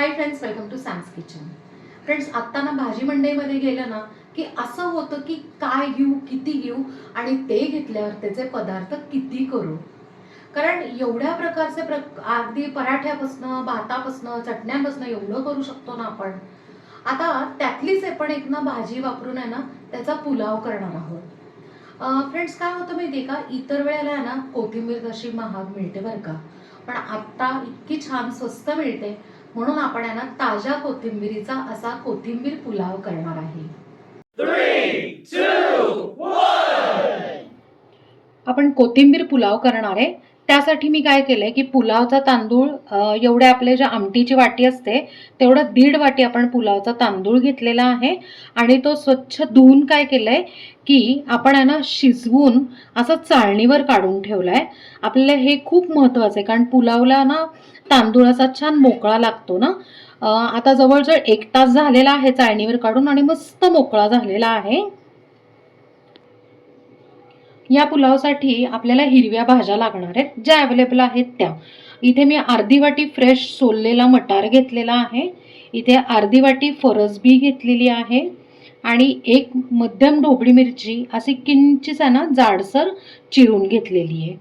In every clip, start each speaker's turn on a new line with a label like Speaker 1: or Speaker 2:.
Speaker 1: High friends, welcome to Sam's kitchen. Friends, आत्ता ना भाजी मंडईमध्ये गेलं ना की असं होतं की काय घेऊ, किती घेऊ आणि ते घेतल्यावर त्याचे पदार्थ किती करू. कारण एवढ्या प्रकारचे अगदी पराठ्यापासनं, भातापासनं, चटण्यांपासनं एवढं करू शकतो ना आपण. आता त्यातलीच आपण एक ना भाजी वापरून आहे ना त्याचा पुलाव करणार आहोत. फ्रेंड्स, काय होतं माहिती आहे का, इतर वेळेला आहे ना कोथिंबीर तशी महाग मिळते बरं का, पण आत्ता इतकी छान स्वस्त मिळते म्हणून आपण आहे ना ताज्या कोथिंबीरीचा असा कोथिंबीर पुलाव करणार आहे.
Speaker 2: 3, 2, 1.
Speaker 1: आपण कोथिंबीर पुलाव करणार आहे. त्यासाठी मी काय केलंय की पुलावचा तांदूळ एवढ्या आपल्या ज्या आमटीची वाटी असते तेवढं 1.5 वाटी आपण पुलावचा तांदूळ घेतलेला आहे आणि तो स्वच्छ धुवून काय केलंय की आपण आहे ना शिजवून असं चाळणीवर काढून ठेवलाय. आपल्याला हे खूप महत्वाचं आहे कारण पुलावला ना तांदूळ असा छान मोकळा लागतो ना. आता जवळजवळ 1 तास झालेला आहे चाळणीवर काढून आणि मस्त मोकळा झालेला आहे. या पुलावसाठी आपल्याला हिरव्या भाज्या लागणार आहेत, ज्या अवेलेबल आहेत त्या. इथे मी अर्धी वाटी फ्रेश सोललेला मटार घेतलेला आहे, इथे अर्धी वाटी फरसबी घेतलेली आहे आणि एक मध्यम ढोबळी मिरची अशी किंचित ना जाडसर चिरून घेतलेली आहे.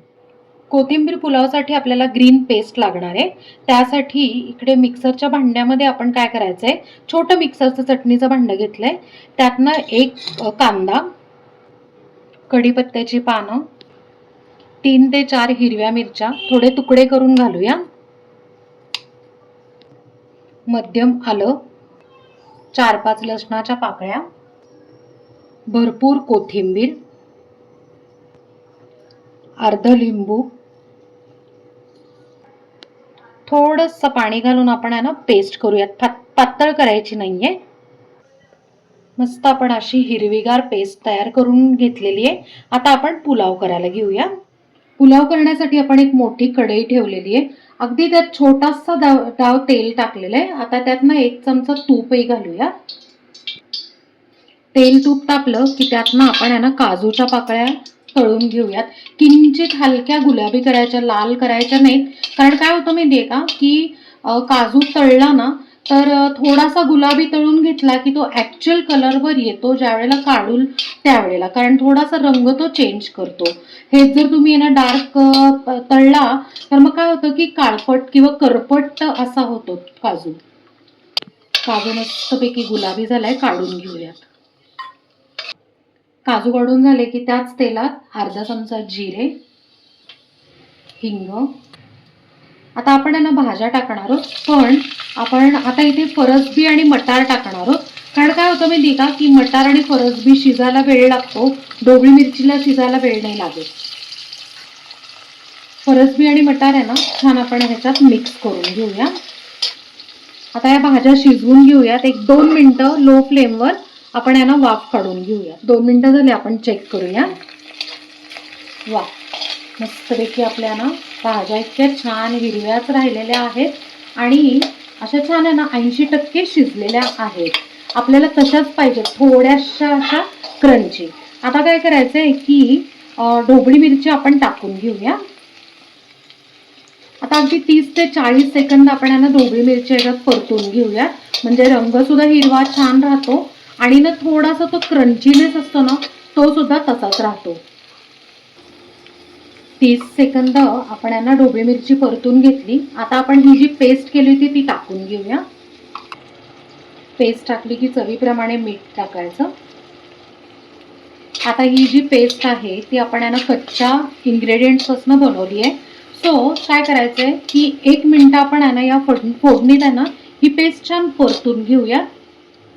Speaker 1: कोथिंबीर पुलावसाठी आपल्याला ग्रीन पेस्ट लागणार आहे. त्यासाठी इकडे मिक्सरच्या भांड्यामध्ये आपण काय करायचंय, छोटं मिक्सरचं चटणीचं भांडं घेतलंय. त्यातनं एक कांदा, कढीपत्त्याची पानं, 3 ते 4 हिरव्या मिरच्या थोडे तुकडे करून घालूया. मध्यम आलं, 4-5 लसणाच्या पाकळ्या, भरपूर कोथिंबीर, अर्ध लिंबू, थोडंसं पाणी घालून आपण आहे ना पेस्ट करूयात. पातळ करायची नाहीये. मस्त आपण अशी हिरवीगार पेस्ट तयार करून घेतलेली आहे. आता आपण पुलाव करायला घेऊया. पुलाव करण्यासाठी आपण एक मोठी कढई ठेवलेली आहे. अगदी त्यात छोटासा डाव तेल टाकलेलं आहे. आता त्यात ना 1 चमचा तूपही घालूया. तेल तूप तापलं की त्यात ना आपण आहे ना काजूच्या पाकळ्या तळून घेऊयात. किंचित हलक्या गुलाबी करायच्या, लाल करायच्या नाहीत. कारण काय होतं माहितीये का की काजू तळला ना तर थोडासा गुलाबी तळून घेतला की तो ऍक्च्युअल कलरवर येतो ज्या वेळेला काढून त्यावेळेला, कारण थोडासा रंग तो चेंज करतो. हे जर तुम्ही ना डार्क तळला तर मग काय होतं की काळपट किंवा करपट असा होतो काजू. काजू मस्तपैकी गुलाबी झालाय, काढून घेऊयात. काजू काढून झाले की त्याच तेलात अर्धा चमचा जिरे, हिंग. आता आपण ना भाज्या टाकणार आहोत, पण आपण आता इथे फरसबी आणि मटार टाकणार आहोत. कारण काय होतं माहिती का की मटार आणि फरसबी शिजायला वेळ लागतो, ढोबळी मिरचीला शिजायला वेळ नाही लागत. फरसबी आणि मटार आहे ना छान आपण ह्याच्यात मिक्स करून घेऊया. आता या भाज्या शिजवून घेऊयात. 1-2 मिनिटं लो फ्लेमवर आपण यांना वाफ काढून घेऊया. 2 मिनिटं झाले, आपण चेक करूया. वा, मस्तपैकी आपल्या ना भाज्या इतक्या छान हिरव्याच राहिलेल्या आहेत आणि अशा छान आहे ना 80% शिजलेल्या आहेत. आपल्याला तशाच पाहिजे, थोड्याशा अशा क्रंची. आता काय करायचंय की ढोबळी मिरची आपण टाकून घेऊया. आता अगदी 30 ते 40 सेकंद आपण यांना ढोबळी मिरची याच्यात परतून घेऊया. म्हणजे रंग सुद्धा हिरवा छान राहतो आणि ना थोडासा तो क्रंचीनेस असतो ना तो सुद्धा तसाच राहतो. 30 सेकंद आपण यांना ढोबळी मिरची परतून घेतली. आता आपण ही जी पेस्ट केली होती ती टाकून घेऊया. पेस्ट टाकली की चवीप्रमाणे मीठ टाकायचं. आता ही जी पेस्ट आहे ती आपण यांना कच्च्या इन्ग्रेडियंट्स पासून बनवली आहे. सो काय करायचंय की 1 मिनिट आपण आहे ना या फोडणीत आहे ना ही पेस्ट छान परतून घेऊया.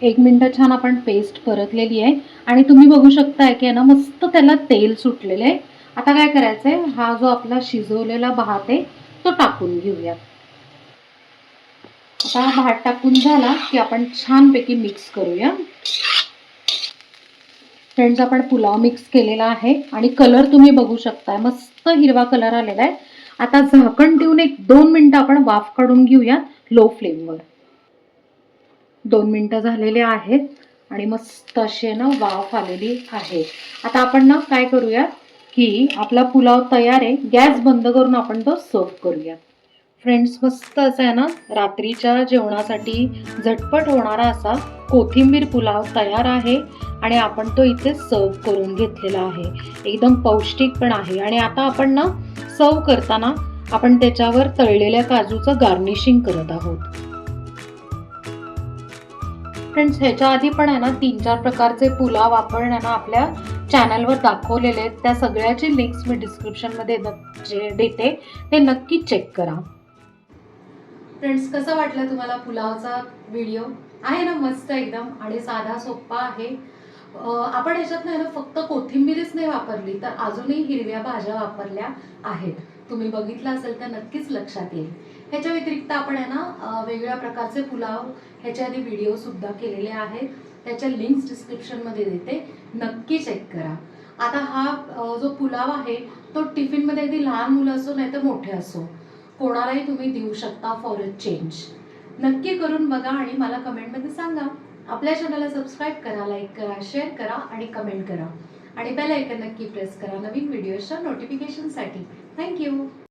Speaker 1: 1 मिनिट छान आपण पेस्ट परतलेली आहे आणि तुम्ही बघू शकताय की ना मस्त त्याला तेल सुटलेलं आहे. आता काय करायचंय, हा जो आपला शिजवलेला भात आहे तो टाकून घेऊया. आता भात टाकून झाला की आपण छानपैकी मिक्स करूया. फ्रेंड्स, आपण पुलाव मिक्स केलेला आहे आणि कलर तुम्ही बघू शकताय, मस्त हिरवा कलर आलेला आहे. आता झाकण ठेवून 1-2 मिनिटं आपण वाफ काढून घेऊया लो फ्लेमवर. 2 मिनिटं झालेले आहेत आणि मस्त अशी ना वाफ आलेली आहे. आता आपण ना काय करूया की आपला पुलाव तयार आहे. गॅस बंद करून आपण तो सर्व करूया. फ्रेंड्स, मस्त असा आहे ना रात्रीच्या जेवणासाठी झटपट होणारा असा कोथिंबीर पुलाव तयार आहे आणि आपण तो इथे सर्व करून घेतलेला आहे. एकदम पौष्टिक पण आहे. आणि आता आपण ना सर्व करताना आपण त्याच्यावर तळलेल्या काजूचं गार्निशिंग करत आहोत. फ्रेंड्स, ह्याच्या आधी पण आहे ना 3-4 प्रकारचे पुलाव आपण आहे ना आपल्या चॅनलवर दाखवलेले आहेत. त्या सगळ्याची लिंक्स मी डिस्क्रिप्शनमध्ये देते, ते नक्की चेक करा. फ्रेंड्स, कसं वाटलं तुम्हाला पुलावचा व्हिडिओ? आहे ना मस्त एकदम आणि साधा सोप्पा आहे. आपण याच्यात नाही ना फक्त कोथिंबीरच नाही वापरली, तर अजूनही हिरव्या भाज्या वापरल्या आहेत. तुम्ही बघितलं असेल तर नक्कीच लक्षात येईल. ह्याच्या व्यतिरिक्त आपण आहे ना वेगवेगळ्या प्रकारचे पुलाव ह्याच्या आधी व्हिडिओ सुद्धा केलेले आहेत. त्याच्या लिंक्स डिस्क्रिप्शनमध्ये देते, नक्की चेक करा. आता हा जो पुलाव आहे तो टिफिनमध्ये अगदी लहान मुलं असो नाही तर मोठे असो, कोणालाही तुम्ही देऊ शकता फॉर अ चेंज. नक्की करून बघा आणि मला कमेंटमध्ये सांगा. आपल्या चॅनलला सबस्क्राईब करा, लाईक करा, शेअर करा आणि कमेंट करा आणि बेल आयकन नक्की प्रेस करा नवीन व्हिडिओच्या नोटिफिकेशनसाठी. थँक्यू.